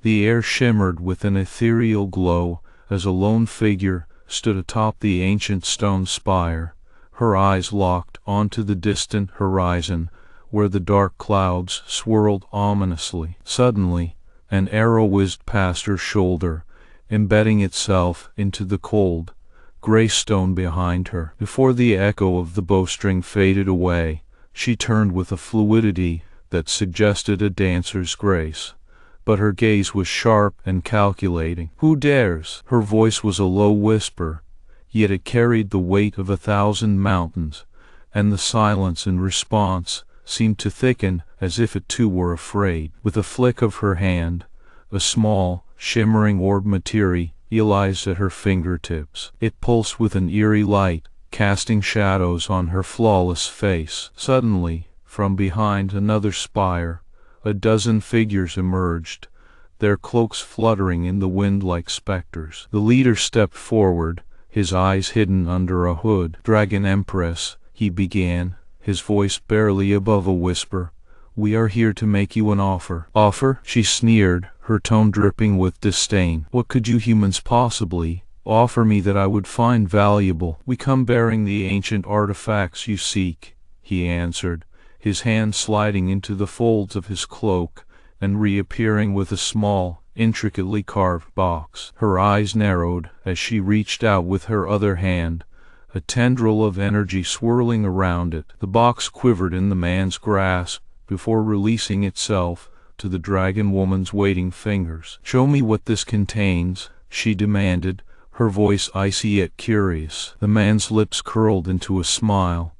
The air shimmered with an ethereal glow as a lone figure stood atop the ancient stone spire, her eyes locked onto the distant horizon where the dark clouds swirled ominously. Suddenly, an arrow whizzed past her shoulder, embedding itself into the cold, gray stone behind her. Before the echo of the bowstring faded away, she turned with a fluidity that suggested a dancer's grace. But her gaze was sharp and calculating. "Who dares?" Her voice was a low whisper, yet it carried the weight of 1,000 mountains, and the silence in response seemed to thicken as if it too were afraid. With a flick of her hand, a small, shimmering orb materialized at her fingertips. It pulsed with an eerie light, casting shadows on her flawless face. Suddenly, from behind another spire, a dozen figures emerged, their cloaks fluttering in the wind like specters. The leader stepped forward, his eyes hidden under a hood. "Dragon Empress," he began, his voice barely above a whisper, "we are here to make you an offer." "Offer?" she sneered, her tone dripping with disdain. "What could you humans possibly offer me that I would find valuable?" "We come bearing the ancient artifacts you seek," he answered, his hand sliding into the folds of his cloak and reappearing with a small, intricately carved box. Her eyes narrowed as she reached out with her other hand, a tendril of energy swirling around it. The box quivered in the man's grasp before releasing itself to the dragon woman's waiting fingers. "Show me what this contains," she demanded, her voice icy yet curious. The man's lips curled into a smile,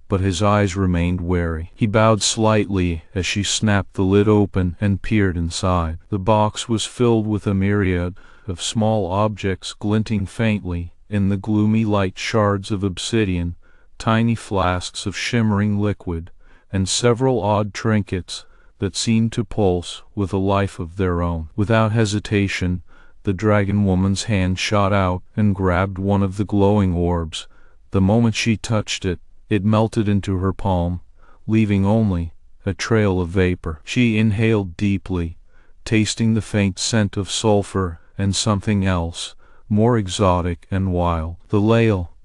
but his eyes remained wary. He bowed slightly as she snapped the lid open and peered inside. The box was filled with a myriad of small objects glinting faintly in the gloomy light: shards of obsidian, tiny flasks of shimmering liquid, and several odd trinkets that seemed to pulse with a life of their own. Without hesitation, the dragon woman's hand shot out and grabbed one of the glowing orbs. The moment she touched it, it melted into her palm, leaving only a trail of vapor. She inhaled deeply, tasting the faint scent of sulfur and something else, more exotic and wild. "The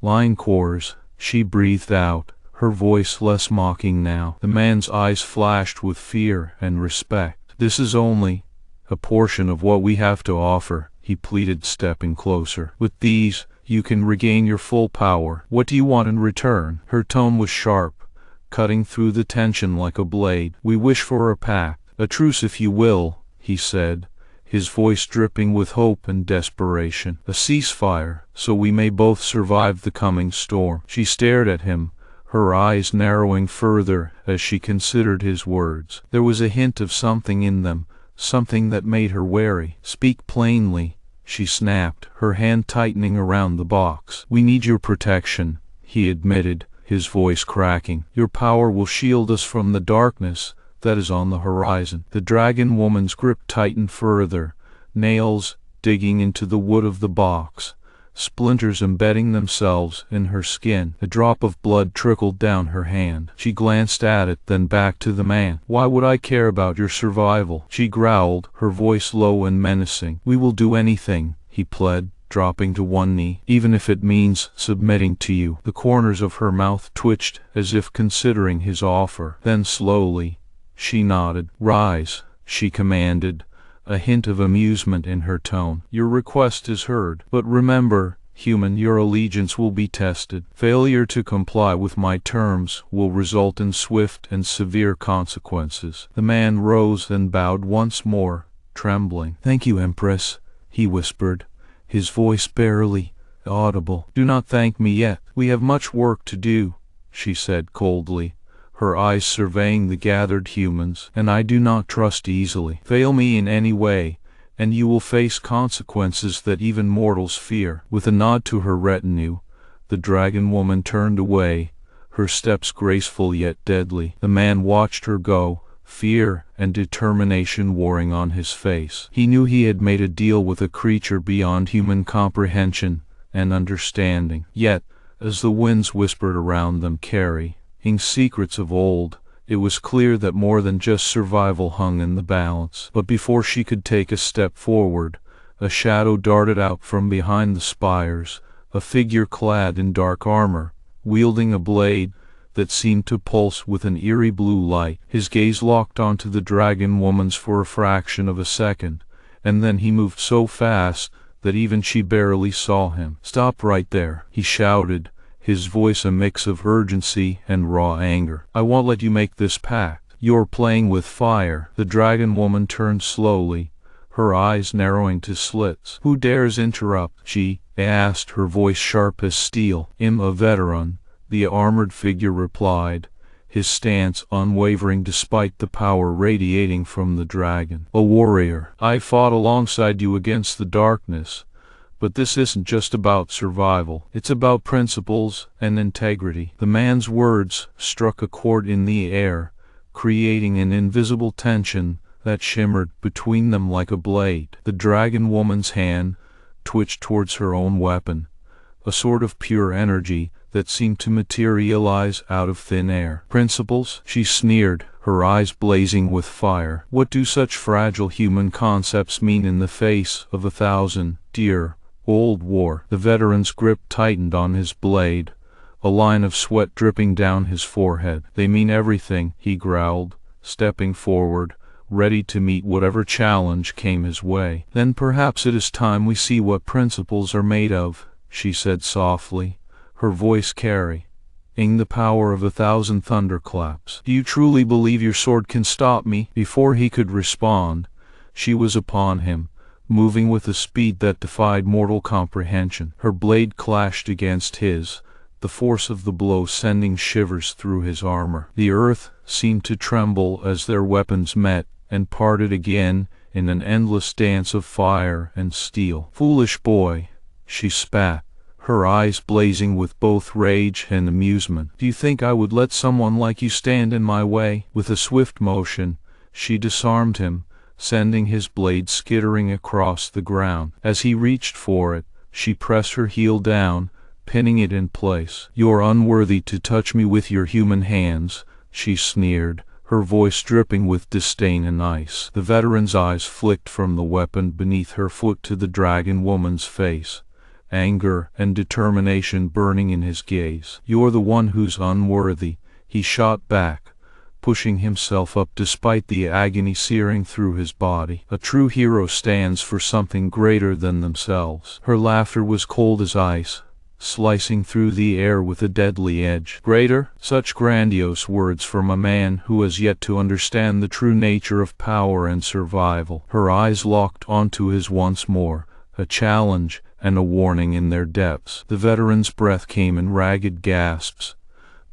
line cores," she breathed out, her voice less mocking now. The man's eyes flashed with fear and respect. "This is only a portion of what we have to offer," he pleaded, stepping closer. "With these, you can regain your full power. What do you want in return?" Her tone was sharp, cutting through the tension like a blade. "We wish for a pact, a truce if you will," he said, his voice dripping with hope and desperation. "A ceasefire, so we may both survive the coming storm." She stared at him, her eyes narrowing further as she considered his words. There was a hint of something in them, something that made her wary. "Speak plainly," she snapped, her hand tightening around the box. "We need your protection," he admitted, his voice cracking. "Your power will shield us from the darkness that is on the horizon." The dragon woman's grip tightened further, nails digging into the wood of the box, splinters embedding themselves in her skin. A drop of blood trickled down her hand. She glanced at it, then back to the man. "Why would I care about your survival?" she growled, her voice low and menacing. "We will do anything," he pled, dropping to one knee, "even if it means submitting to you." The corners of her mouth twitched as if considering his offer. Then slowly, she nodded. "Rise," she commanded, a hint of amusement in her tone. "Your request is heard. But remember, human, your allegiance will be tested. Failure to comply with my terms will result in swift and severe consequences." The man rose and bowed once more, trembling. "Thank you, Empress," he whispered, his voice barely audible. "Do not thank me yet. We have much work to do," she said coldly, her eyes surveying the gathered humans. "And I do not trust easily. Fail me in any way, and you will face consequences that even mortals fear." With a nod to her retinue, the dragon woman turned away, her steps graceful yet deadly. The man watched her go, fear and determination warring on his face. He knew he had made a deal with a creature beyond human comprehension and understanding. Yet, as the winds whispered around them, carrying secrets of old, It was clear that more than just survival hung in the balance. But before she could take a step forward, a shadow darted out from behind the spires, a figure clad in dark armor, wielding a blade that seemed to pulse with an eerie blue light. His gaze locked onto the dragon woman's for a fraction of a second, and then he moved so fast that even she barely saw him. "Stop right there," he shouted, his voice a mix of urgency and raw anger. "I won't let you make this pact. You're playing with fire." The dragon woman turned slowly, her eyes narrowing to slits. "Who dares interrupt?" she asked, her voice sharp as steel. "I'm a veteran," the armored figure replied, his stance unwavering despite the power radiating from the dragon. "A warrior. I fought alongside you against the darkness. But this isn't just about survival. It's about principles and integrity." The man's words struck a chord in the air, creating an invisible tension that shimmered between them like a blade. The dragon woman's hand twitched towards her own weapon, a sort of pure energy that seemed to materialize out of thin air. "Principles?" she sneered, her eyes blazing with fire. "What do such fragile human concepts mean in the face of 1,000-year-old war?" The veteran's grip tightened on his blade, a line of sweat dripping down his forehead. "They mean everything," he growled, stepping forward, ready to meet whatever challenge came his way. "Then perhaps it is time we see what principles are made of," she said softly, her voice carrying the power of 1,000 thunderclaps. "Do you truly believe your sword can stop me?" Before he could respond, she was upon him, moving with a speed that defied mortal comprehension. Her blade clashed against his, the force of the blow sending shivers through his armor. The earth seemed to tremble as their weapons met and parted again in an endless dance of fire and steel. "Foolish boy," she spat, her eyes blazing with both rage and amusement. "Do you think I would let someone like you stand in my way?" With a swift motion, she disarmed him, sending his blade skittering across the ground. As he reached for it, she pressed her heel down, pinning it in place. "You're unworthy to touch me with your human hands," she sneered, her voice dripping with disdain and ice. The veteran's eyes flicked from the weapon beneath her foot to the dragon woman's face, anger and determination burning in his gaze. "You're the one who's unworthy," he shot back, pushing himself up despite the agony searing through his body. "A true hero stands for something greater than themselves." Her laughter was cold as ice, slicing through the air with a deadly edge. "Greater?" Such grandiose words from a man who has yet to understand the true nature of power and survival. Her eyes locked onto his once more, a challenge and a warning in their depths. The veteran's breath came in ragged gasps,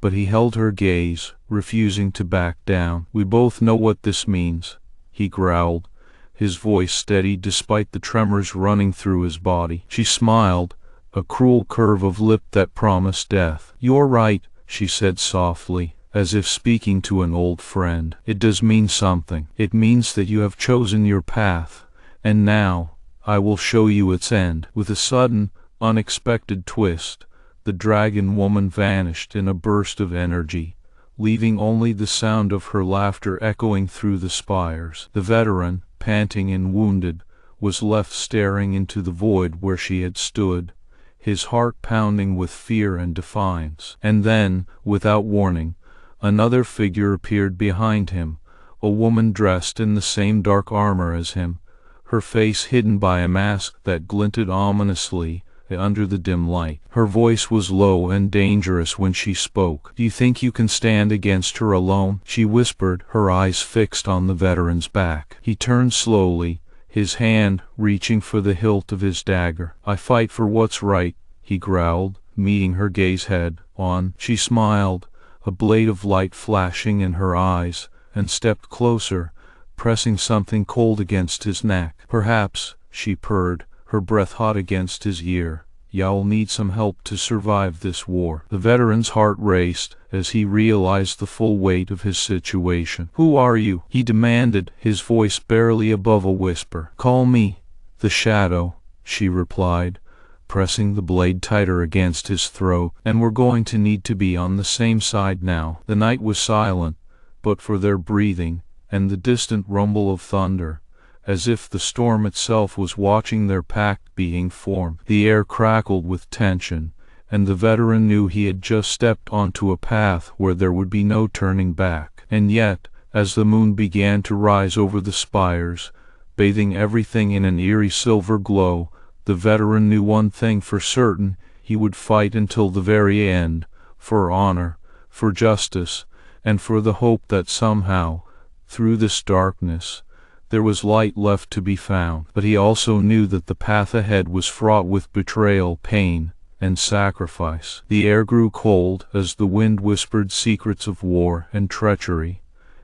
but he held her gaze, refusing to back down. "We both know what this means," he growled, his voice steady despite the tremors running through his body. She smiled, a cruel curve of lip that promised death. "You're right," she said softly, as if speaking to an old friend. "It does mean something. It means that you have chosen your path, and now I will show you its end." With a sudden, unexpected twist, the dragon woman vanished in a burst of energy, leaving only the sound of her laughter echoing through the spires. The veteran, panting and wounded, was left staring into the void where she had stood, his heart pounding with fear and defiance. And then, without warning, another figure appeared behind him, a woman dressed in the same dark armor as him, her face hidden by a mask that glinted ominously under the dim light. Her voice was low and dangerous when she spoke. "Do you think you can stand against her alone?" she whispered, her eyes fixed on the veteran's back. He turned slowly, his hand reaching for the hilt of his dagger. "I fight for what's right," he growled, meeting her gaze head on. She smiled, a blade of light flashing in her eyes, and stepped closer, pressing something cold against his neck. "Perhaps," she purred, her breath hot against his ear, "you'll need some help to survive this war." The veteran's heart raced as he realized the full weight of his situation. "Who are you?" he demanded, his voice barely above a whisper. "Call me the Shadow," she replied, pressing the blade tighter against his throat. "And we're going to need to be on the same side now." The night was silent, but for their breathing and the distant rumble of thunder, as if the storm itself was watching their pact being formed. The air crackled with tension, and the veteran knew he had just stepped onto a path where there would be no turning back. And yet, as the moon began to rise over the spires, bathing everything in an eerie silver glow, the veteran knew one thing for certain: he would fight until the very end, for honor, for justice, and for the hope that somehow, through this darkness, there was light left to be found. But he also knew that the path ahead was fraught with betrayal, pain, and sacrifice. The air grew cold as the wind whispered secrets of war and treachery,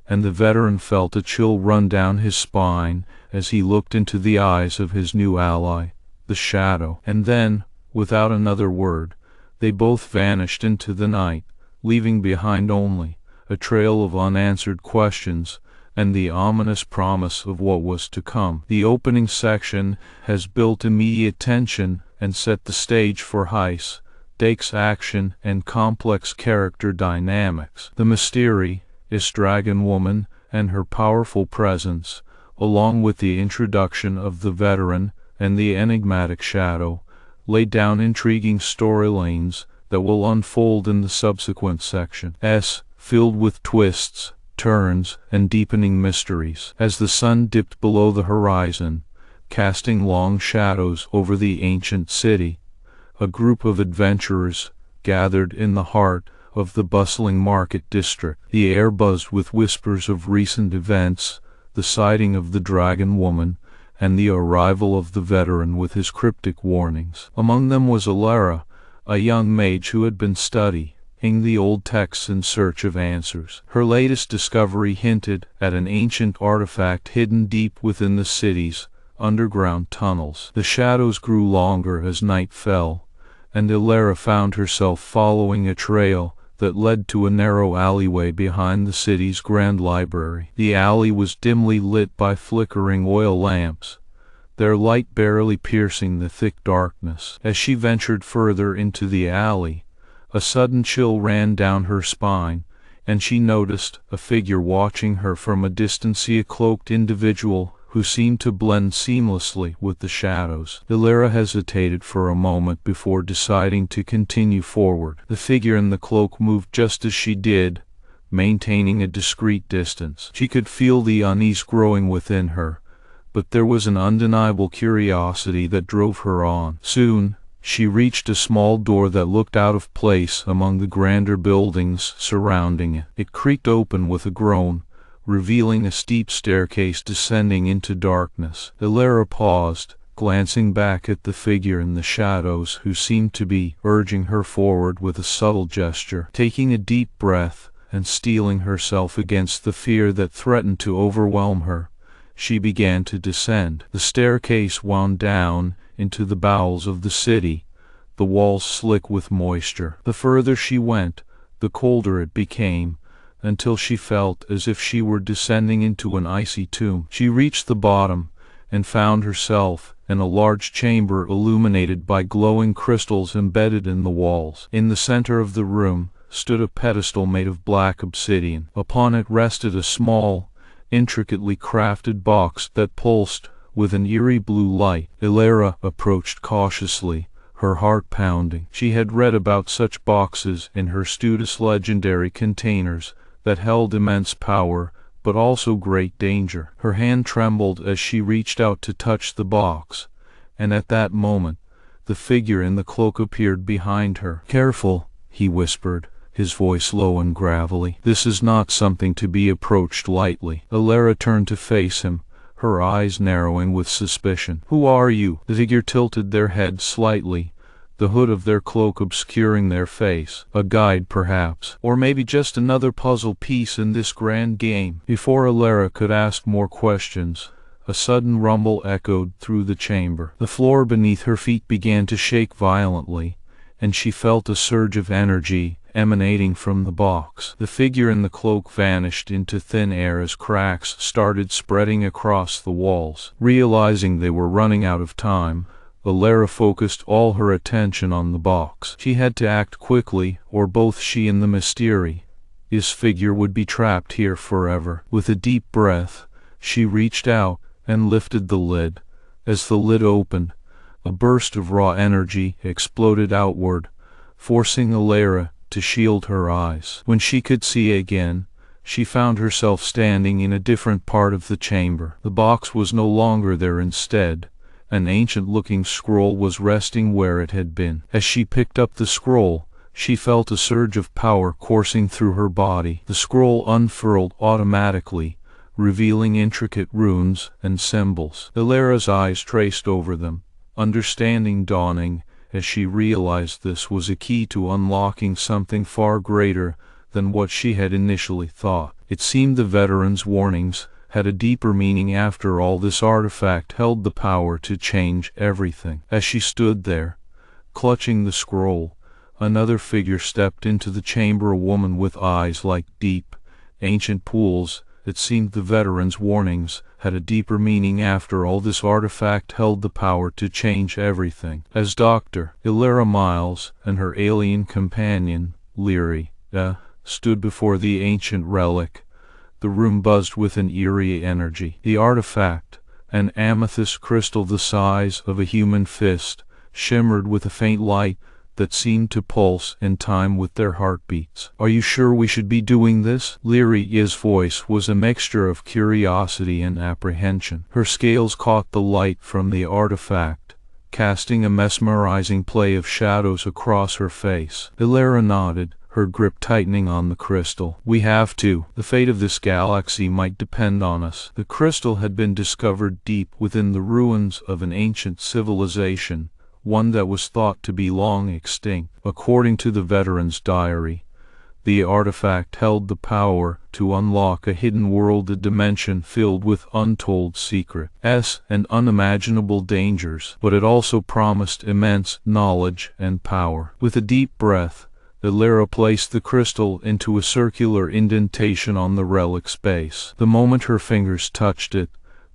and the veteran felt a chill run down his spine as he looked into the eyes of his new ally, the shadow. And then, without another word, they both vanished into the night, leaving behind only a trail of unanswered questions and the ominous promise of what was to come. The opening section has built immediate tension and set the stage for high-stakes action and complex character dynamics. The mysterious dragon woman and her powerful presence, along with the introduction of the veteran and the enigmatic shadow, laid down intriguing storylines that will unfold in the subsequent sections, filled with twists, turns, and deepening mysteries. As the sun dipped below the horizon, casting long shadows over the ancient city, a group of adventurers gathered in the heart of the bustling market district. The air buzzed with whispers of recent events, the sighting of the dragon woman, and the arrival of the veteran with his cryptic warnings. Among them was Alara, a young mage who had been studying the old texts in search of answers. Her latest discovery hinted at an ancient artifact hidden deep within the city's underground tunnels. The shadows grew longer as night fell, and Alara found herself following a trail that led to a narrow alleyway behind the city's grand library. The alley was dimly lit by flickering oil lamps, their light barely piercing the thick darkness. As she ventured further into the alley, a sudden chill ran down her spine, and she noticed a figure watching her from a distance, a cloaked individual who seemed to blend seamlessly with the shadows. Alara hesitated for a moment before deciding to continue forward. The figure in the cloak moved just as she did, maintaining a discreet distance. She could feel the unease growing within her, but there was an undeniable curiosity that drove her on. Soon, she reached a small door that looked out of place among the grander buildings surrounding it. It creaked open with a groan, revealing a steep staircase descending into darkness. Alara paused, glancing back at the figure in the shadows who seemed to be urging her forward with a subtle gesture. Taking a deep breath and steeling herself against the fear that threatened to overwhelm her, she began to descend. The staircase wound down into the bowels of the city, the walls slick with moisture. The further she went, the colder it became, until she felt as if she were descending into an icy tomb. She reached the bottom and found herself in a large chamber illuminated by glowing crystals embedded in the walls. In the center of the room stood a pedestal made of black obsidian. Upon it rested a small, intricately crafted box that pulsed with an eerie blue light. Alara approached cautiously, her heart pounding. She had read about such boxes in her student's legendary containers that held immense power, but also great danger. Her hand trembled as she reached out to touch the box, and at that moment, the figure in the cloak appeared behind her. "Careful," he whispered, his voice low and gravelly. "This is not something to be approached lightly." Alara turned to face him, her eyes narrowing with suspicion. "Who are you?" The figure tilted their head slightly, the hood of their cloak obscuring their face. "A guide, perhaps, or maybe just another puzzle piece in this grand game." Before Alara could ask more questions, a sudden rumble echoed through the chamber. The floor beneath her feet began to shake violently, and she felt a surge of energy emanating from the box. The figure in the cloak vanished into thin air as cracks started spreading across the walls. Realizing they were running out of time, Alara focused all her attention on the box. She had to act quickly, or both she and the mysterious His figure would be trapped here forever. With a deep breath, she reached out and lifted the lid. As the lid opened, a burst of raw energy exploded outward, forcing Illyra to shield her eyes. When she could see again, she found herself standing in a different part of the chamber. The box was no longer there. Instead, an ancient-looking scroll was resting where it had been. As she picked up the scroll, she felt a surge of power coursing through her body. The scroll unfurled automatically, revealing intricate runes and symbols. Illyra's eyes traced over them, understanding dawning as she realized this was a key to unlocking something far greater than what she had initially thought. It seemed the veteran's warnings had a deeper meaning. After all, this artifact held the power to change everything. As she stood there, clutching the scroll, another figure stepped into the chamber, a woman with eyes like deep, ancient pools. It seemed the veteran's warnings had a deeper meaning. After all, this artifact held the power to change everything. As Dr. Illyra Miles and her alien companion, Leary, stood before the ancient relic, the room buzzed with an eerie energy. The artifact, an amethyst crystal the size of a human fist, shimmered with a faint light that seemed to pulse in time with their heartbeats. "Are you sure we should be doing this?" Leary's voice was a mixture of curiosity and apprehension. Her scales caught the light from the artifact, casting a mesmerizing play of shadows across her face. Illyra nodded, her grip tightening on the crystal. "We have to. The fate of this galaxy might depend on us." The crystal had been discovered deep within the ruins of an ancient civilization, one that was thought to be long extinct. According to the veteran's diary, the artifact held the power to unlock a hidden world, a dimension filled with untold secrets and unimaginable dangers, but it also promised immense knowledge and power. With a deep breath, Illyra placed the crystal into a circular indentation on the relic's base. The moment her fingers touched it,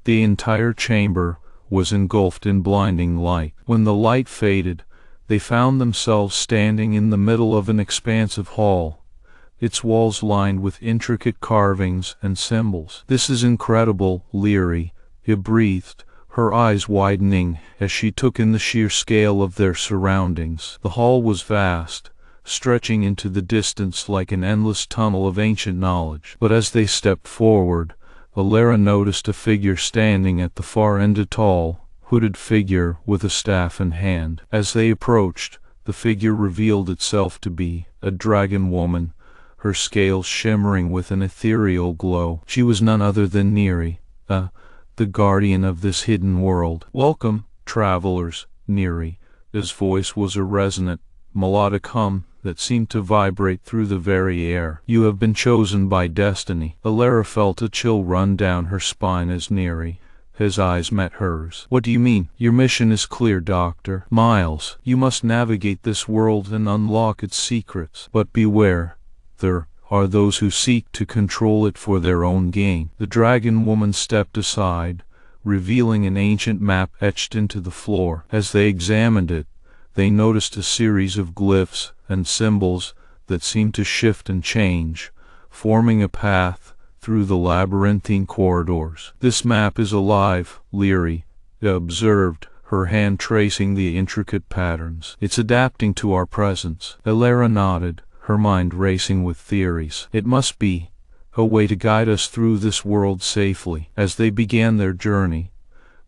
the entire chamber was engulfed in blinding light. When the light faded, they found themselves standing in the middle of an expansive hall, its walls lined with intricate carvings and symbols. "This is incredible," Leary breathed, her eyes widening as she took in the sheer scale of their surroundings. The hall was vast, stretching into the distance like an endless tunnel of ancient knowledge. But as they stepped forward, Illyra noticed a figure standing at the far end, a tall, hooded figure with a staff in hand. As they approached, the figure revealed itself to be a dragon woman, her scales shimmering with an ethereal glow. She was none other than Neri, the guardian of this hidden world. "Welcome, travelers." Neri's voice was a resonant, melodic hum that seemed to vibrate through the very air. "You have been chosen by destiny." Illyra felt a chill run down her spine as his eyes met hers. "What do you mean?" "Your mission is clear, Dr. Miles. You must navigate this world and unlock its secrets. But beware, there are those who seek to control it for their own gain." The dragon woman stepped aside, revealing an ancient map etched into the floor. As they examined it, they noticed a series of glyphs and symbols that seemed to shift and change, forming a path through the labyrinthine corridors. "This map is alive," Leary observed, her hand tracing the intricate patterns. "It's adapting to our presence." Illyra nodded, her mind racing with theories. "It must be a way to guide us through this world safely." As they began their journey,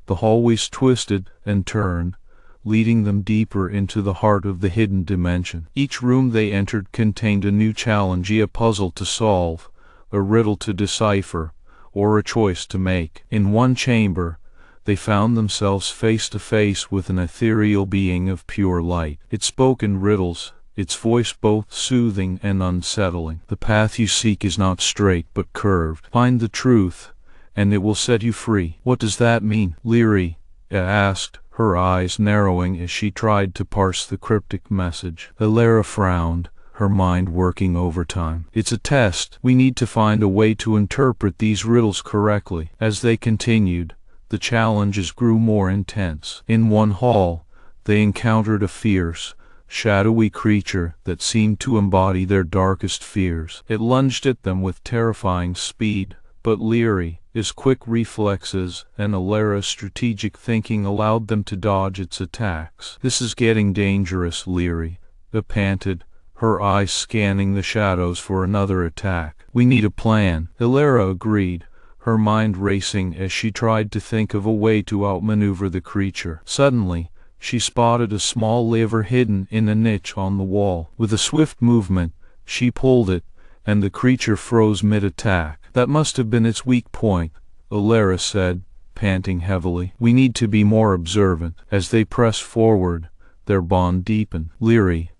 the hallways twisted and turned, leading them deeper into the heart of the hidden dimension. Each room they entered contained a new challenge, a puzzle to solve, a riddle to decipher, or a choice to make. In one chamber, they found themselves face to face with an ethereal being of pure light. It spoke in riddles, its voice both soothing and unsettling. "The path you seek is not straight but curved. Find the truth, and it will set you free." "What does that mean?" Leary asked, her eyes narrowing as she tried to parse the cryptic message. Illyra frowned, her mind working overtime. "It's a test. We need to find a way to interpret these riddles correctly." As they continued, the challenges grew more intense. In one hall, they encountered a fierce, shadowy creature that seemed to embody their darkest fears. It lunged at them with terrifying speed, but Leary's quick reflexes and Alara's strategic thinking allowed them to dodge its attacks. "This is getting dangerous," Leary panted, her eyes scanning the shadows for another attack. "We need a plan." Alara agreed, her mind racing as she tried to think of a way to outmaneuver the creature. Suddenly, she spotted a small lever hidden in a niche on the wall. With a swift movement, she pulled it, and the creature froze mid-attack. "That must have been its weak point," Alara said, panting heavily. "We need to be more observant." As they pressed forward, their bond deepened. Leary's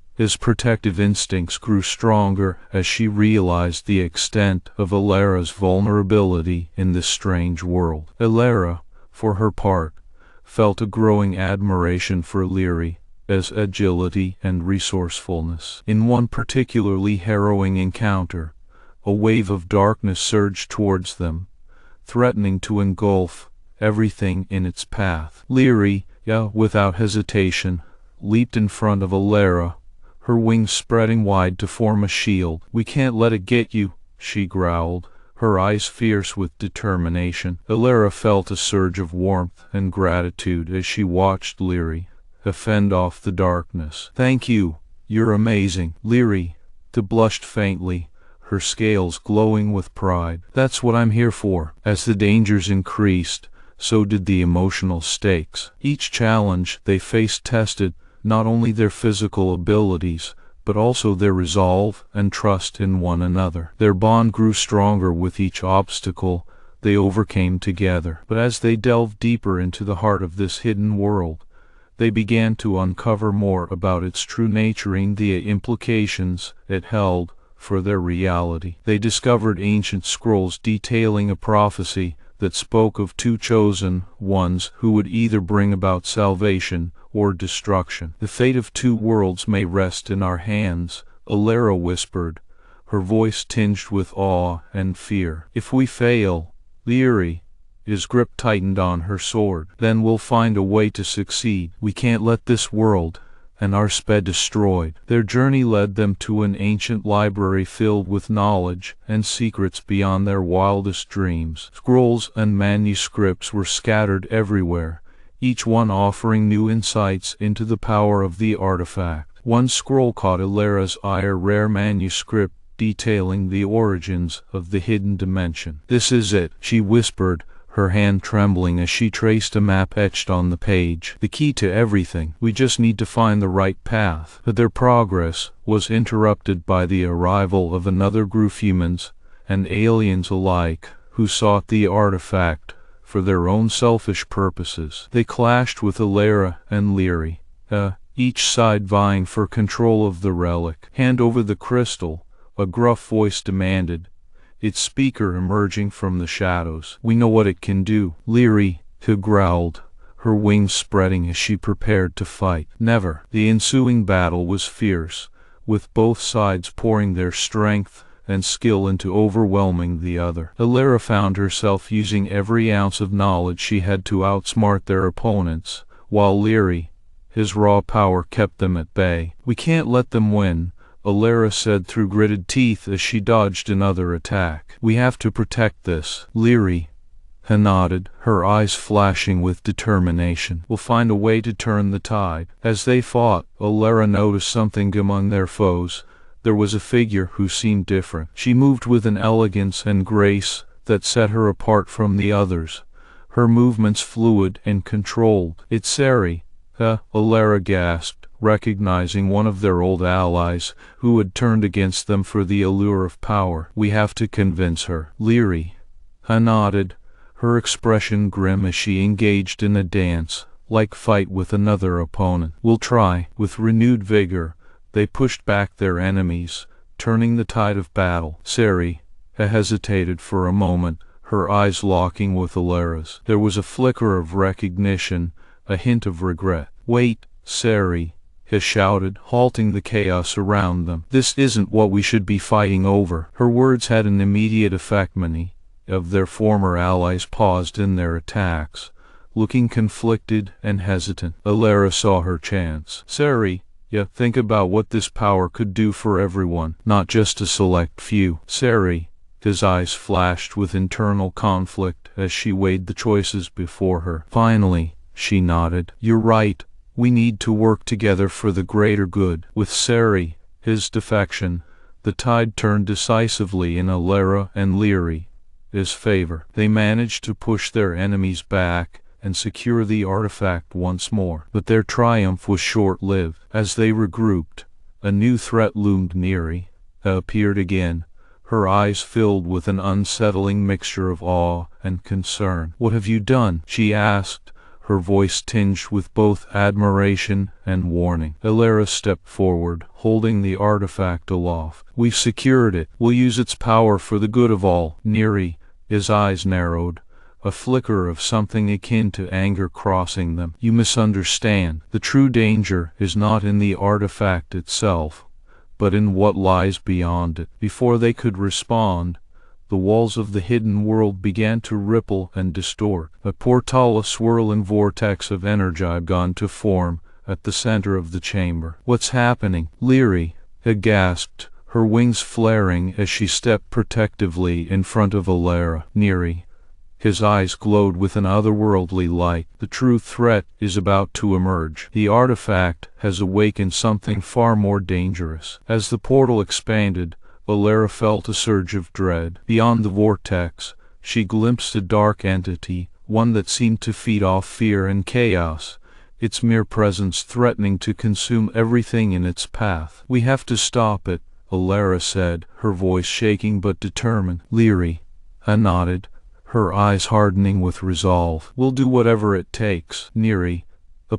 protective instincts grew stronger as she realized the extent of Alara's vulnerability in this strange world. Alara, for her part, felt a growing admiration for Leary's agility and resourcefulness. In one particularly harrowing encounter, a wave of darkness surged towards them, threatening to engulf everything in its path. Leary, without hesitation, leaped in front of Alara, her wings spreading wide to form a shield. "We can't let it get you," she growled, her eyes fierce with determination. Alara felt a surge of warmth and gratitude as she watched Leary fend off the darkness. "Thank you, you're amazing." Leary blushed faintly, her scales glowing with pride. "That's what I'm here for." As the dangers increased, so did the emotional stakes. Each challenge they faced tested not only their physical abilities, but also their resolve and trust in one another. Their bond grew stronger with each obstacle they overcame together. But as they delved deeper into the heart of this hidden world, they began to uncover more about its true nature and the implications it held for their reality. They discovered ancient scrolls detailing a prophecy that spoke of two chosen ones who would either bring about salvation or destruction. "The fate of two worlds may rest in our hands," Alara whispered, her voice tinged with awe and fear. "If we fail," Leary's grip tightened on her sword, "then we'll find a way to succeed. We can't let this world and ours be destroyed." Their journey led them to an ancient library filled with knowledge and secrets beyond their wildest dreams. Scrolls and manuscripts were scattered everywhere, each one offering new insights into the power of the artifact. One scroll caught Alara's eye, a rare manuscript detailing the origins of the hidden dimension. "This is it," she whispered, her hand trembling as she traced a map etched on the page. "The key to everything. We just need to find the right path." But their progress was interrupted by the arrival of another group, humans and aliens alike, who sought the artifact for their own selfish purposes. They clashed with Alara and Leary, each side vying for control of the relic. "Hand over the crystal," a gruff voice demanded, its speaker emerging from the shadows. "We know what it can do." Leary growled, her wings spreading as she prepared to fight. "Never." The ensuing battle was fierce, with both sides pouring their strength and skill into overwhelming the other. Alara found herself using every ounce of knowledge she had to outsmart their opponents, while Leary, his raw power, kept them at bay. "We can't let them win," Alara said through gritted teeth as she dodged another attack. "We have to protect this." Leary nodded, her eyes flashing with determination. "We'll find a way to turn the tide." As they fought, Alara noticed something among their foes. There was a figure who seemed different. She moved with an elegance and grace that set her apart from the others, her movements fluid and controlled. "It's Sari," Alara gasped, recognizing one of their old allies who had turned against them for the allure of power. "We have to convince her." Leary nodded, her expression grim as she engaged in a dance-like fight with another opponent. "We'll try." With renewed vigor, they pushed back their enemies, turning the tide of battle. Sari hesitated for a moment, her eyes locking with Alara's. There was a flicker of recognition, a hint of regret. "Wait," Sari shouted, halting the chaos around them. "This isn't what we should be fighting over." Her words had an immediate effect. Many of their former allies paused in their attacks, looking conflicted and hesitant. Alara saw her chance. Sari Yet think about what this power could do for everyone, not just a select few. Sari, his eyes flashed with internal conflict as she weighed the choices before her. Finally, she nodded. You're right. We need to work together for the greater good. With Sari, his defection, the tide turned decisively in Alara and Lyri's favor. They managed to push their enemies back and secure the artifact once more. But their triumph was short-lived. As they regrouped, a new threat loomed near. Appeared again, her eyes filled with an unsettling mixture of awe and concern. What have you done? She asked, her voice tinged with both admiration and warning. Alara stepped forward, holding the artifact aloft. We've secured it. We'll use its power for the good of all. Neri, his eyes narrowed, a flicker of something akin to anger crossing them. You misunderstand. The true danger is not in the artifact itself, but in what lies beyond it. Before they could respond, the walls of the hidden world began to ripple and distort. A portal, a swirling vortex of energy began to form at the center of the chamber. What's happening? Lyri had gasped, her wings flaring as she stepped protectively in front of Alara. Neri, his eyes glowed with an otherworldly light. The true threat is about to emerge. The artifact has awakened something far more dangerous. As the portal expanded, Alara felt a surge of dread. Beyond the vortex, she glimpsed a dark entity, one that seemed to feed off fear and chaos, its mere presence threatening to consume everything in its path. We have to stop it, Alara said, her voice shaking but determined. Lyri nodded, her eyes hardening with resolve. We'll do whatever it takes. Neri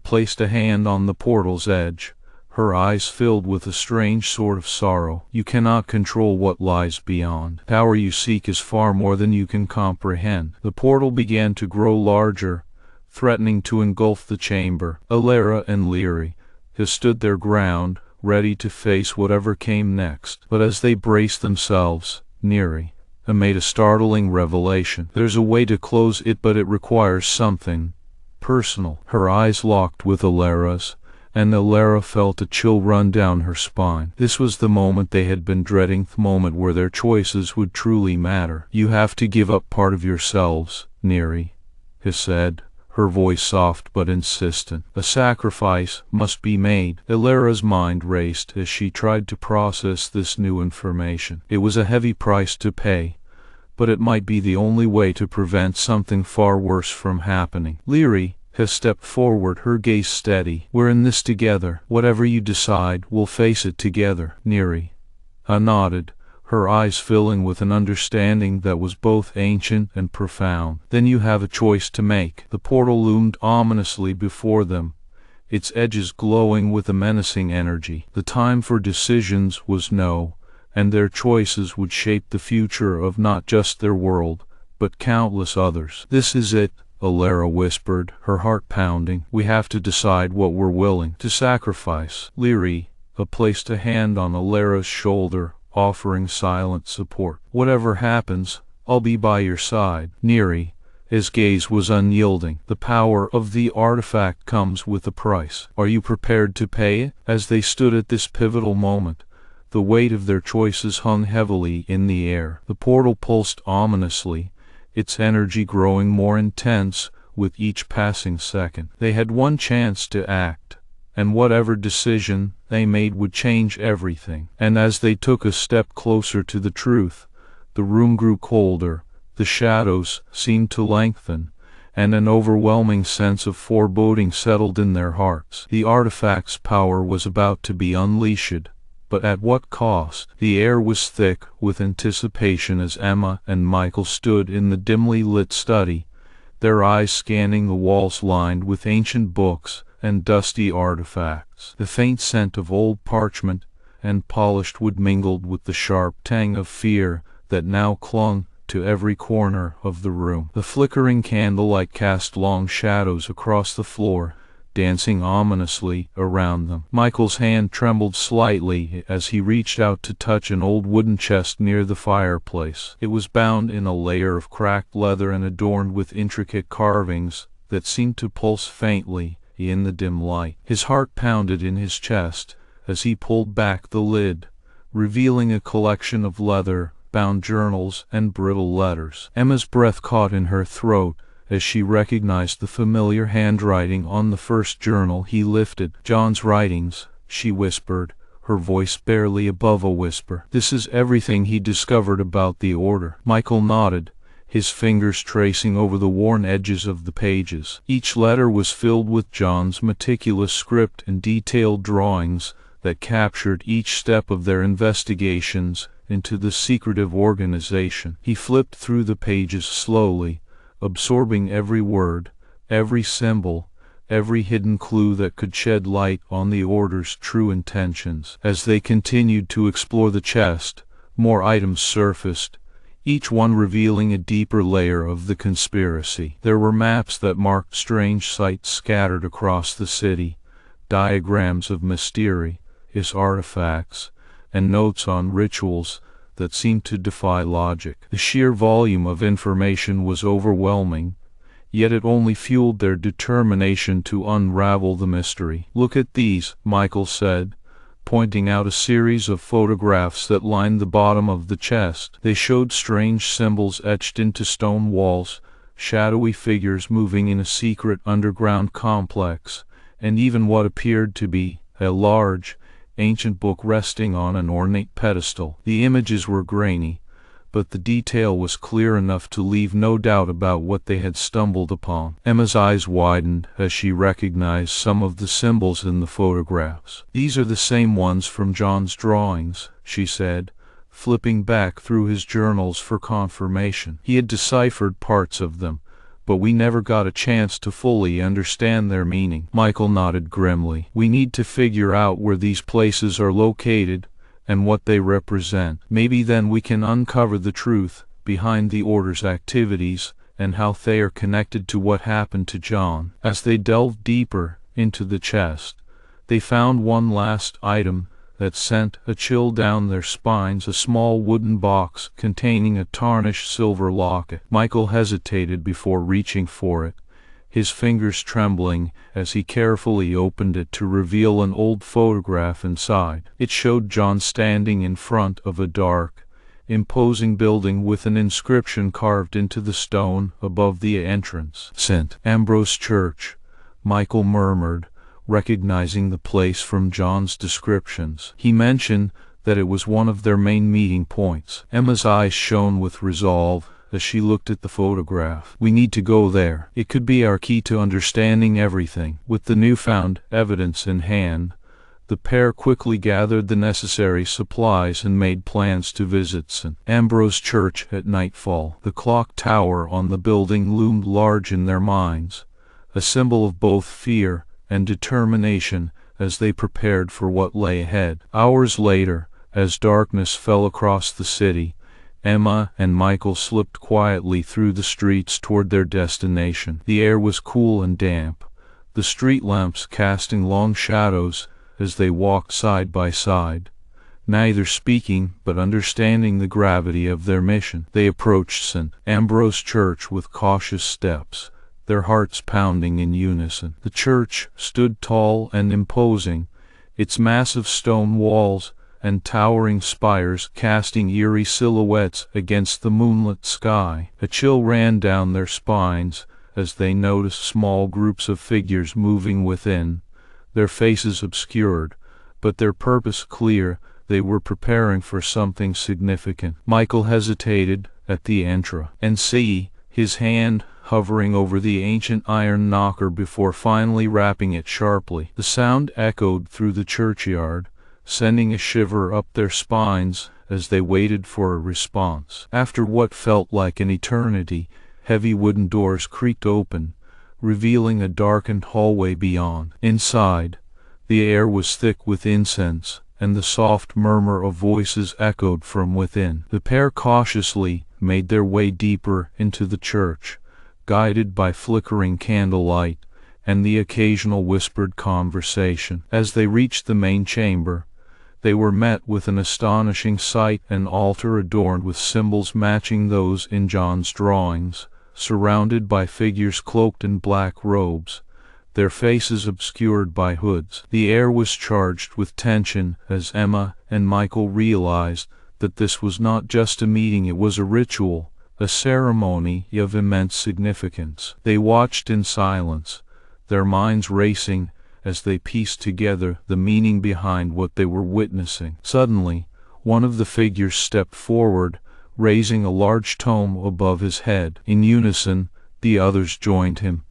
placed a hand on the portal's edge, her eyes filled with a strange sort of sorrow. You cannot control what lies beyond. The power you seek is far more than you can comprehend. The portal began to grow larger, threatening to engulf the chamber. Alara and Lyri stood their ground, ready to face whatever came next. But as they braced themselves, Neri made a startling revelation. There's a way to close it, but it requires something personal. Her eyes locked with Alara's, and Alara felt a chill run down her spine. This was the moment they had been dreading, the moment where their choices would truly matter. You have to give up part of yourselves, Neri said, her voice soft but insistent. A sacrifice must be made. Alara's mind raced as she tried to process this new information. It was a heavy price to pay, but it might be the only way to prevent something far worse from happening. Lyri stepped forward, her gaze steady. We're in this together. Whatever you decide, we'll face it together. Neri nodded, her eyes filling with an understanding that was both ancient and profound. Then you have a choice to make. The portal loomed ominously before them, its edges glowing with a menacing energy. The time for decisions was now, and their choices would shape the future of not just their world, but countless others. This is it, Alara whispered, her heart pounding. We have to decide what we're willing to sacrifice. Lyri placed a hand on Alara's shoulder, offering silent support. Whatever happens, I'll be by your side. Neri, his gaze was unyielding. The power of the artifact comes with a price. Are you prepared to pay it? As they stood at this pivotal moment, the weight of their choices hung heavily in the air. The portal pulsed ominously, its energy growing more intense with each passing second. They had one chance to act, and whatever decision they made would change everything. And as they took a step closer to the truth, the room grew colder, the shadows seemed to lengthen, and an overwhelming sense of foreboding settled in their hearts. The artifact's power was about to be unleashed, but at what cost? The air was thick with anticipation as Emma and Michael stood in the dimly lit study, their eyes scanning the walls lined with ancient books and dusty artifacts. The faint scent of old parchment and polished wood mingled with the sharp tang of fear that now clung to every corner of the room. The flickering candlelight cast long shadows across the floor, dancing ominously around them. Michael's hand trembled slightly as he reached out to touch an old wooden chest near the fireplace. It was bound in a layer of cracked leather and adorned with intricate carvings that seemed to pulse faintly in the dim light. His heart pounded in his chest as he pulled back the lid, revealing a collection of leather-bound journals and brittle letters. Emma's breath caught in her throat as she recognized the familiar handwriting on the first journal he lifted. "John's writings," she whispered, her voice barely above a whisper. "This is everything he discovered about the order." Michael nodded, his fingers tracing over the worn edges of the pages. Each letter was filled with John's meticulous script and detailed drawings that captured each step of their investigations into the secretive organization. He flipped through the pages slowly, absorbing every word, every symbol, every hidden clue that could shed light on the Order's true intentions. As they continued to explore the chest, more items surfaced, each one revealing a deeper layer of the conspiracy. There were maps that marked strange sites scattered across the city, diagrams of mysterious artifacts, and notes on rituals that seemed to defy logic. The sheer volume of information was overwhelming, yet it only fueled their determination to unravel the mystery. "Look at these," Michael said, pointing out a series of photographs that lined the bottom of the chest. They showed strange symbols etched into stone walls, shadowy figures moving in a secret underground complex, and even what appeared to be a large, ancient book resting on an ornate pedestal. The images were grainy, but the detail was clear enough to leave no doubt about what they had stumbled upon. Emma's eyes widened as she recognized some of the symbols in the photographs. "These are the same ones from John's drawings," she said, flipping back through his journals for confirmation. "He had deciphered parts of them, but we never got a chance to fully understand their meaning." Michael nodded grimly. "We need to figure out where these places are located and what they represent. Maybe then we can uncover the truth behind the Order's activities and how they are connected to what happened to John." As they delved deeper into the chest, they found one last item that sent a chill down their spines: a small wooden box containing a tarnished silver locket. Michael hesitated before reaching for it, his fingers trembling as he carefully opened it to reveal an old photograph inside. It showed John standing in front of a dark, imposing building with an inscription carved into the stone above the entrance. "St. Ambrose Church," Michael murmured, recognizing the place from John's descriptions. He mentioned that it was one of their main meeting points. Emma's eyes shone with resolve as she looked at the photograph. "We need to go there. It could be our key to understanding everything." With the newfound evidence in hand, the pair quickly gathered the necessary supplies and made plans to visit St. Ambrose Church at nightfall. The clock tower on the building loomed large in their minds, a symbol of both fear and determination as they prepared for what lay ahead. Hours later, as darkness fell across the city, Emma and Michael slipped quietly through the streets toward their destination. The air was cool and damp, the street lamps casting long shadows as they walked side by side, neither speaking but understanding the gravity of their mission. They approached St. Ambrose Church with cautious steps, their hearts pounding in unison. The church stood tall and imposing, its massive stone walls and towering spires casting eerie silhouettes against the moonlit sky. A chill ran down their spines as they noticed small groups of figures moving within, their faces obscured, but their purpose clear. They were preparing for something significant. Michael hesitated at the entrance, and his hand hovering over the ancient iron knocker before finally rapping it sharply. The sound echoed through the churchyard, sending a shiver up their spines as they waited for a response. After what felt like an eternity, heavy wooden doors creaked open, revealing a darkened hallway beyond. Inside, the air was thick with incense, and the soft murmur of voices echoed from within. The pair cautiously made their way deeper into the church, guided by flickering candlelight and the occasional whispered conversation. As they reached the main chamber, they were met with an astonishing sight: an altar adorned with symbols matching those in John's drawings, surrounded by figures cloaked in black robes. their faces obscured by hoods. The air was charged with tension as Emma and Michael realized that this was not just a meeting, it was a ritual, a ceremony of immense significance. They watched in silence, their minds racing as they pieced together the meaning behind what they were witnessing. Suddenly, one of the figures stepped forward, raising a large tome above his head. In unison, the others joined him,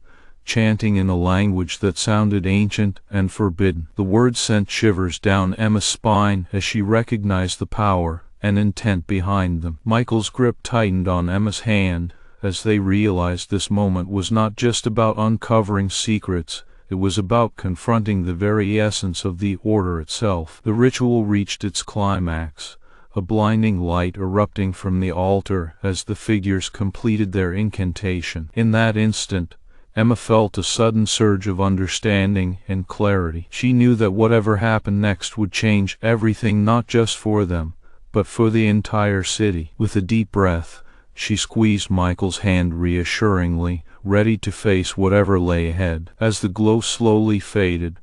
chanting in a language that sounded ancient and forbidden. The words sent shivers down Emma's spine as she recognized the power and intent behind them. Michael's grip tightened on Emma's hand as they realized this moment was not just about uncovering secrets, it was about confronting the very essence of the order itself. The ritual reached its climax, a blinding light erupting from the altar as the figures completed their incantation. In that instant, Emma felt a sudden surge of understanding and clarity. She knew that whatever happened next would change everything, not just for them, but for the entire city. With a deep breath, she squeezed Michael's hand reassuringly, ready to face whatever lay ahead. As the glow slowly faded,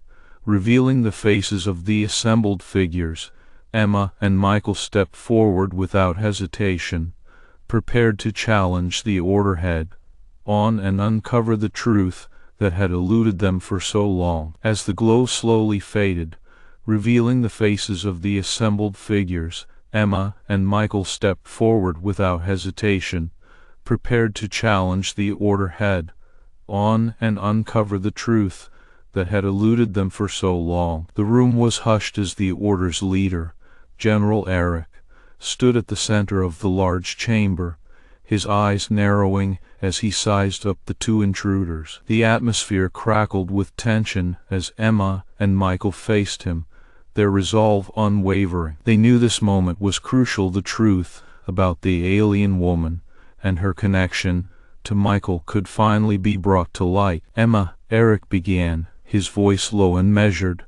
revealing the faces of the assembled figures, Emma and Michael stepped forward without hesitation, prepared to challenge the order head on and uncover the truth that had eluded them for so long. As the glow slowly faded, revealing the faces of the assembled figures, Emma and Michael stepped forward without hesitation, prepared to challenge the order head on and uncover the truth that had eluded them for so long. The room was hushed as the order's leader, General Eric, stood at the center of the large chamber, his eyes narrowing as he sized up the two intruders. The atmosphere crackled with tension as Emma and Michael faced him, their resolve unwavering. They knew this moment was crucial. The truth about the alien woman and her connection to Michael could finally be brought to light. "Emma," Eric began, his voice low and measured,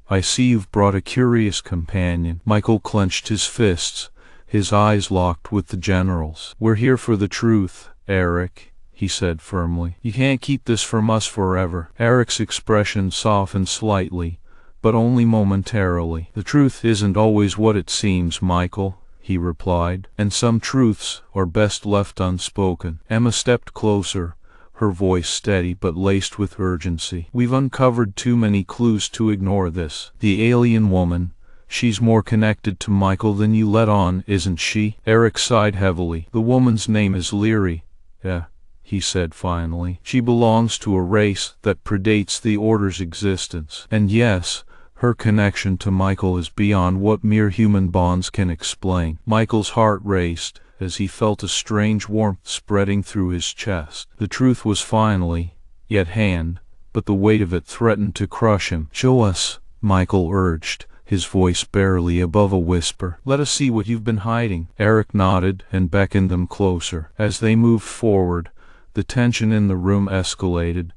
"I see you've brought a curious companion." Michael clenched his fists, his eyes locked with the general's. "We're here for the truth, Eric," he said firmly. "You can't keep this from us forever." Eric's expression softened slightly, but only momentarily. "The truth isn't always what it seems, Michael," he replied, "and some truths are best left unspoken." Emma stepped closer, her voice steady but laced with urgency. "We've uncovered too many clues to ignore this. The alien woman, she's more connected to Michael than you let on, isn't she?" Eric sighed heavily. "The woman's name is Leary." "Yeah," he said finally. "She belongs to a race that predates the Order's existence. And yes, her connection to Michael is beyond what mere human bonds can explain." Michael's heart raced as he felt a strange warmth spreading through his chest. The truth was finally at hand, but the weight of it threatened to crush him. "Show us," Michael urged, his voice barely above a whisper. "Let us see what you've been hiding." Eric nodded and beckoned them closer. As they moved forward, the tension in the room escalated,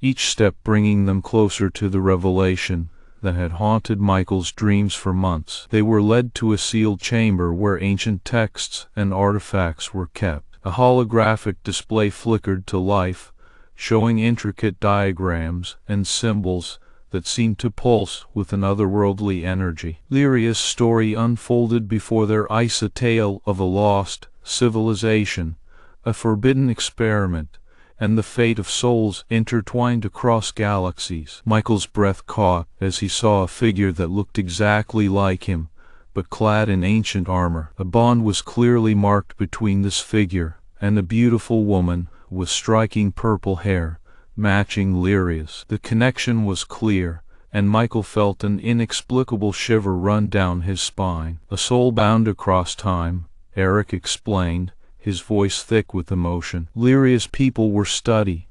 each step bringing them closer to the revelation that had haunted Michael's dreams for months. They were led to a sealed chamber where ancient texts and artifacts were kept. A holographic display flickered to life, showing intricate diagrams and symbols that seemed to pulse with an otherworldly energy. Lyria's story unfolded before their eyes, a tale of a lost civilization, a forbidden experiment, and the fate of souls intertwined across galaxies. Michael's breath caught as he saw a figure that looked exactly like him, but clad in ancient armor. A bond was clearly marked between this figure and a beautiful woman with striking purple hair, matching Lyria's. The connection was clear, and Michael felt an inexplicable shiver run down his spine. "A soul bound across time," Eric explained, his voice thick with emotion. "Lyria's people were studying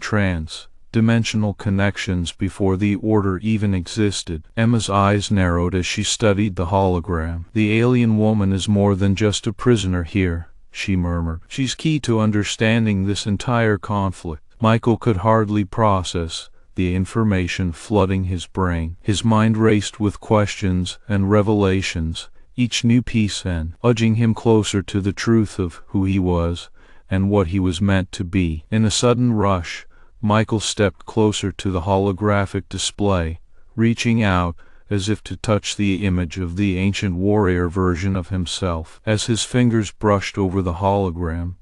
trans-dimensional connections before the Order even existed." Emma's eyes narrowed as she studied the hologram. "The alien woman is more than just a prisoner here," she murmured. "She's key to understanding this entire conflict." Michael could hardly process the information flooding his brain. His mind raced with questions and revelations, each new piece edging him closer to the truth of who he was and what he was meant to be. In a sudden rush, Michael stepped closer to the holographic display, reaching out as if to touch the image of the ancient warrior version of himself. As his fingers brushed over the hologram,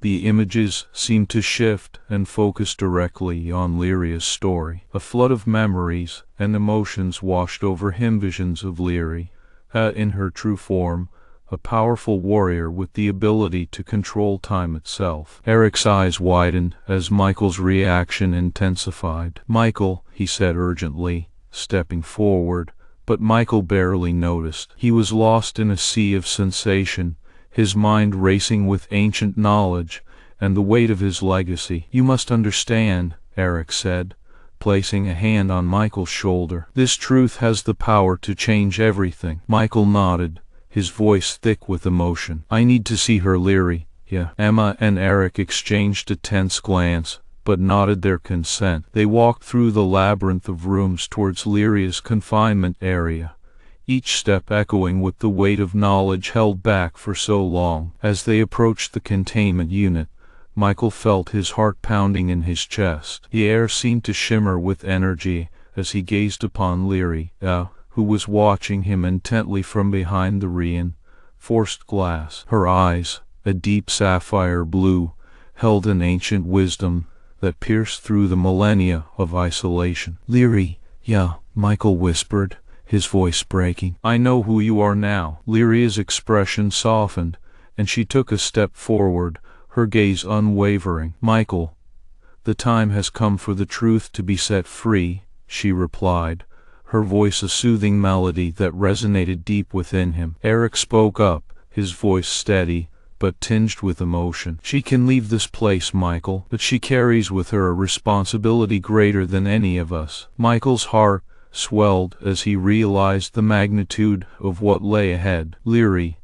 the images seemed to shift and focus directly on Lyria's story. A flood of memories and emotions washed over him, visions of Lyria, in her true form, a powerful warrior with the ability to control time itself. Eric's eyes widened as Michael's reaction intensified. "Michael," he said urgently, stepping forward, but Michael barely noticed. He was lost in a sea of sensation, his mind racing with ancient knowledge and the weight of his legacy. "You must understand," Eric said, placing a hand on Michael's shoulder. "This truth has the power to change everything." Michael nodded, his voice thick with emotion. "I need to see her, Lyria." Emma and Eric exchanged a tense glance, but nodded their consent. They walked through the labyrinth of rooms towards Lyria's confinement area, each step echoing with the weight of knowledge held back for so long. As they approached the containment unit, Michael felt his heart pounding in his chest. The air seemed to shimmer with energy as he gazed upon Lyria, who was watching him intently from behind the reinforced glass. Her eyes, a deep sapphire blue, held an ancient wisdom that pierced through the millennia of isolation. "Lyria," Michael whispered, his voice breaking. "I know who you are now." Lyria's expression softened, and she took a step forward, her gaze unwavering. "Michael, the time has come for the truth to be set free," she replied, her voice a soothing melody that resonated deep within him. Eric spoke up, his voice steady but tinged with emotion. "She can leave this place, Michael, but she carries with her a responsibility greater than any of us." Michael's heart swelled as he realized the magnitude of what lay ahead. Lyria,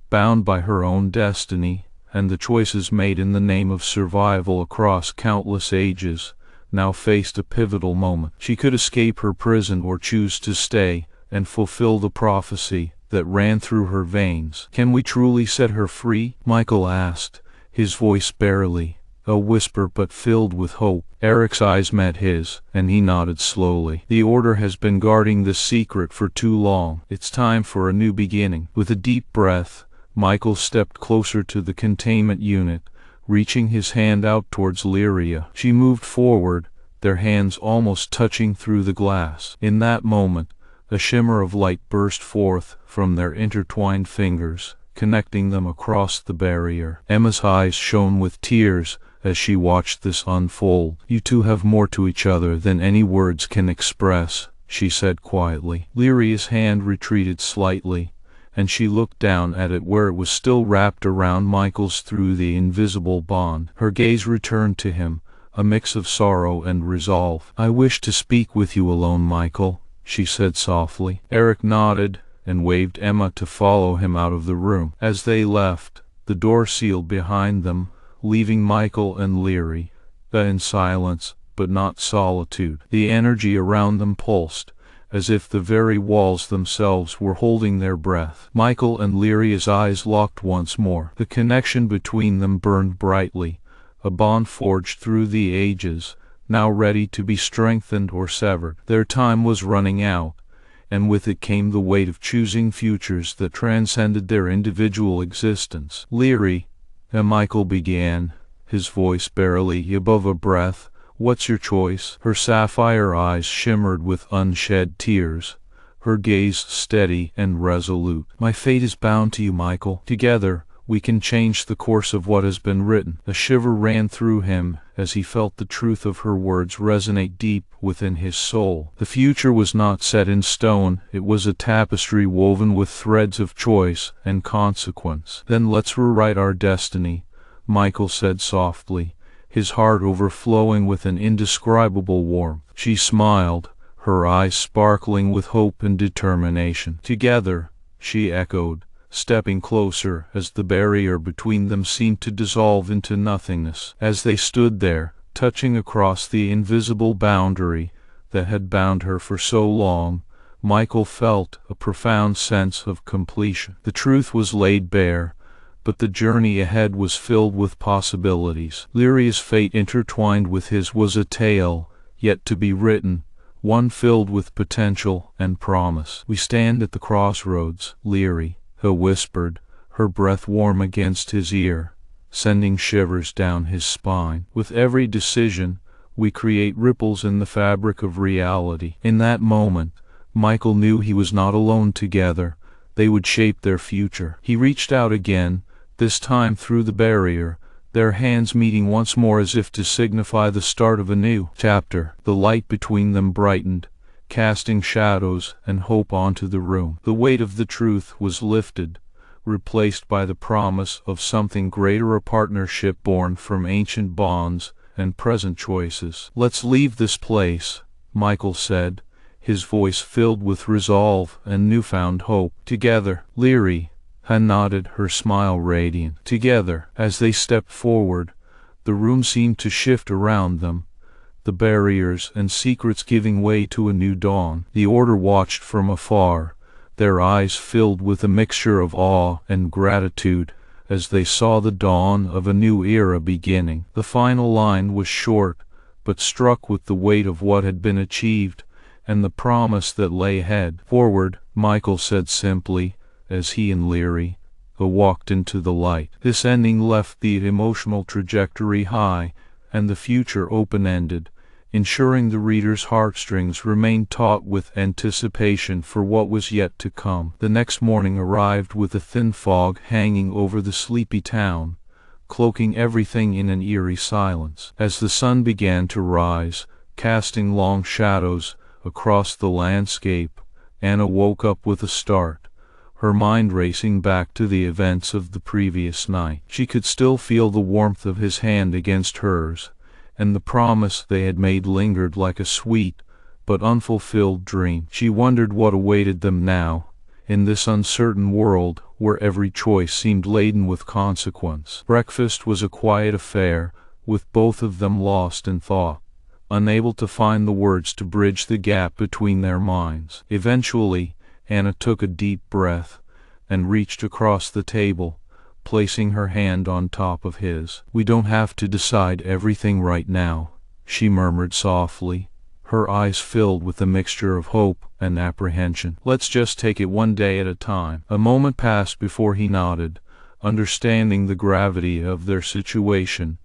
bound by her own destiny and the choices made in the name of survival across countless ages, now faced a pivotal moment. She could escape her prison or choose to stay and fulfill the prophecy that ran through her veins. "Can we truly set her free?" Michael asked, his voice barely a whisper but filled with hope. Eric's eyes met his, and he nodded slowly. "The Order has been guarding this secret for too long. It's time for a new beginning." With a deep breath, Michael stepped closer to the containment unit, reaching his hand out towards Lyria. She moved forward, their hands almost touching through the glass. In that moment, a shimmer of light burst forth from their intertwined fingers, connecting them across the barrier. Emma's eyes shone with tears as she watched this unfold. "You two have more to each other than any words can express," she said quietly. Lyria's hand retreated slightly, and she looked down at it where it was still wrapped around Michael's through the invisible bond. Her gaze returned to him, a mix of sorrow and resolve. "I wish to speak with you alone, Michael," she said softly. Eric nodded and waved Emma to follow him out of the room. As they left, the door sealed behind them, leaving Michael and Lyria in silence, but not solitude. The energy around them pulsed, as if the very walls themselves were holding their breath. Michael and Lyria's eyes locked once more. The connection between them burned brightly, a bond forged through the ages, now ready to be strengthened or severed. Their time was running out, and with it came the weight of choosing futures that transcended their individual existence. "Lyria," Michael began, his voice barely above a breath, "what's your choice?" Her sapphire eyes shimmered with unshed tears, her gaze steady and resolute. "My fate is bound to you, Michael. Together, we can change the course of what has been written." A shiver ran through him as he felt the truth of her words resonate deep within his soul. The future was not set in stone, it was a tapestry woven with threads of choice and consequence. "Then let's rewrite our destiny," Michael said softly, his heart overflowing with an indescribable warmth. She smiled, her eyes sparkling with hope and determination. "Together," she echoed, stepping closer as the barrier between them seemed to dissolve into nothingness. As they stood there, touching across the invisible boundary that had bound her for so long, Michael felt a profound sense of completion. The truth was laid bare, but the journey ahead was filled with possibilities. Lyria's fate intertwined with his was a tale yet to be written, one filled with potential and promise. "We stand at the crossroads, Lyria," he whispered, her breath warm against his ear, sending shivers down his spine. "With every decision, we create ripples in the fabric of reality." In that moment, Michael knew he was not alone. Together, they would shape their future. He reached out again, this time through the barrier, their hands meeting once more as if to signify the start of a new chapter. The light between them brightened, casting shadows and hope onto the room. The weight of the truth was lifted, replaced by the promise of something greater, a partnership born from ancient bonds and present choices. "Let's leave this place," Michael said, his voice filled with resolve and newfound hope. "Together." Lyria had nodded, her smile radiant. Together. As they stepped forward, the room seemed to shift around them, the barriers and secrets giving way to a new dawn. The Order watched from afar, their eyes filled with a mixture of awe and gratitude as they saw the dawn of a new era beginning. The final line was short, but struck with the weight of what had been achieved and the promise that lay ahead. "Forward," Michael said simply, as he and Lyria walked into the light. This ending left the emotional trajectory high and the future open-ended, ensuring the reader's heartstrings remained taut with anticipation for what was yet to come. The next morning arrived with a thin fog hanging over the sleepy town, cloaking everything in an eerie silence. As the sun began to rise, casting long shadows across the landscape, Anna woke up with a start, her mind racing back to the events of the previous night. She could still feel the warmth of his hand against hers, and the promise they had made lingered like a sweet but unfulfilled dream. She wondered what awaited them now, in this uncertain world where every choice seemed laden with consequence. Breakfast was a quiet affair, with both of them lost in thought, unable to find the words to bridge the gap between their minds. Eventually, Anna took a deep breath and reached across the table, placing her hand on top of his. "We don't have to decide everything right now," she murmured softly, her eyes filled with a mixture of hope and apprehension. "Let's just take it one day at a time." A moment passed before he nodded, understanding the gravity of their situation,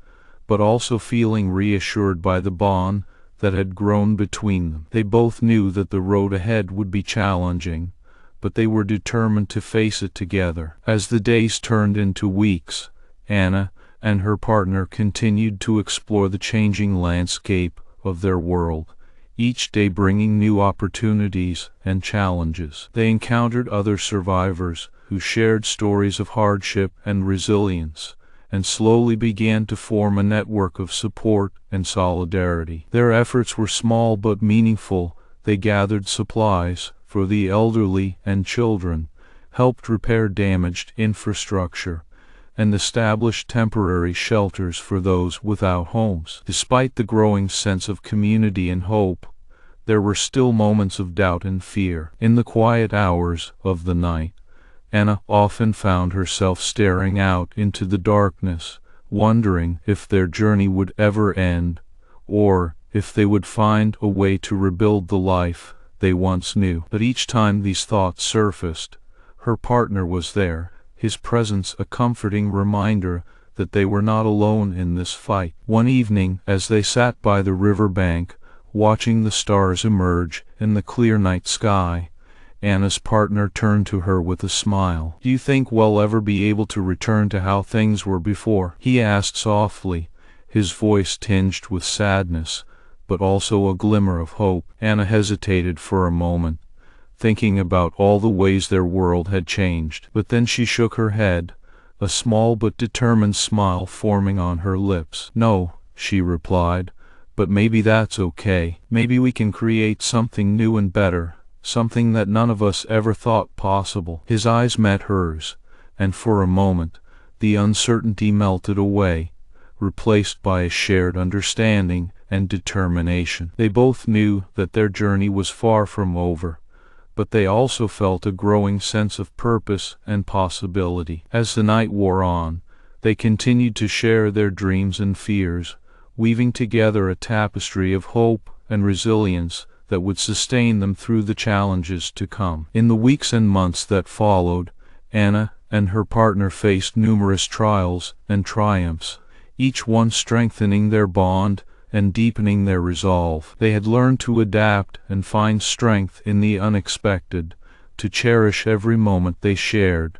but also feeling reassured by the bond that had grown between them. They both knew that the road ahead would be challenging, but they were determined to face it together. As the days turned into weeks, Anna and her partner continued to explore the changing landscape of their world, each day bringing new opportunities and challenges. They encountered other survivors who shared stories of hardship and resilience, and slowly began to form a network of support and solidarity. Their efforts were small but meaningful. They gathered supplies for the elderly and children, helped repair damaged infrastructure, and established temporary shelters for those without homes. Despite the growing sense of community and hope, there were still moments of doubt and fear. In the quiet hours of the night, Anna often found herself staring out into the darkness, wondering if their journey would ever end, or if they would find a way to rebuild the life they once knew. But each time these thoughts surfaced, her partner was there, his presence a comforting reminder that they were not alone in this fight. One evening, as they sat by the river bank, watching the stars emerge in the clear night sky, Anna's partner turned to her with a smile. "Do you think we'll ever be able to return to how things were before?" he asked softly, his voice tinged with sadness, but also a glimmer of hope. Anna hesitated for a moment, thinking about all the ways their world had changed. But then she shook her head, a small but determined smile forming on her lips. "No," she replied, "but maybe that's okay. Maybe we can create something new and better. Something that none of us ever thought possible." His eyes met hers, and for a moment, the uncertainty melted away, replaced by a shared understanding and determination. They both knew that their journey was far from over, but they also felt a growing sense of purpose and possibility. As the night wore on, they continued to share their dreams and fears, weaving together a tapestry of hope and resilience that would sustain them through the challenges to come. In the weeks and months that followed, Anna and her partner faced numerous trials and triumphs, each one strengthening their bond and deepening their resolve. They had learned to adapt and find strength in the unexpected, to cherish every moment they shared,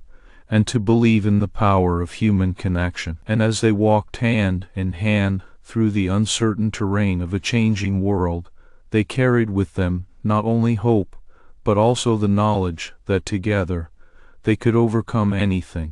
and to believe in the power of human connection. And as they walked hand in hand through the uncertain terrain of a changing world, they carried with them not only hope, but also the knowledge that together they could overcome anything.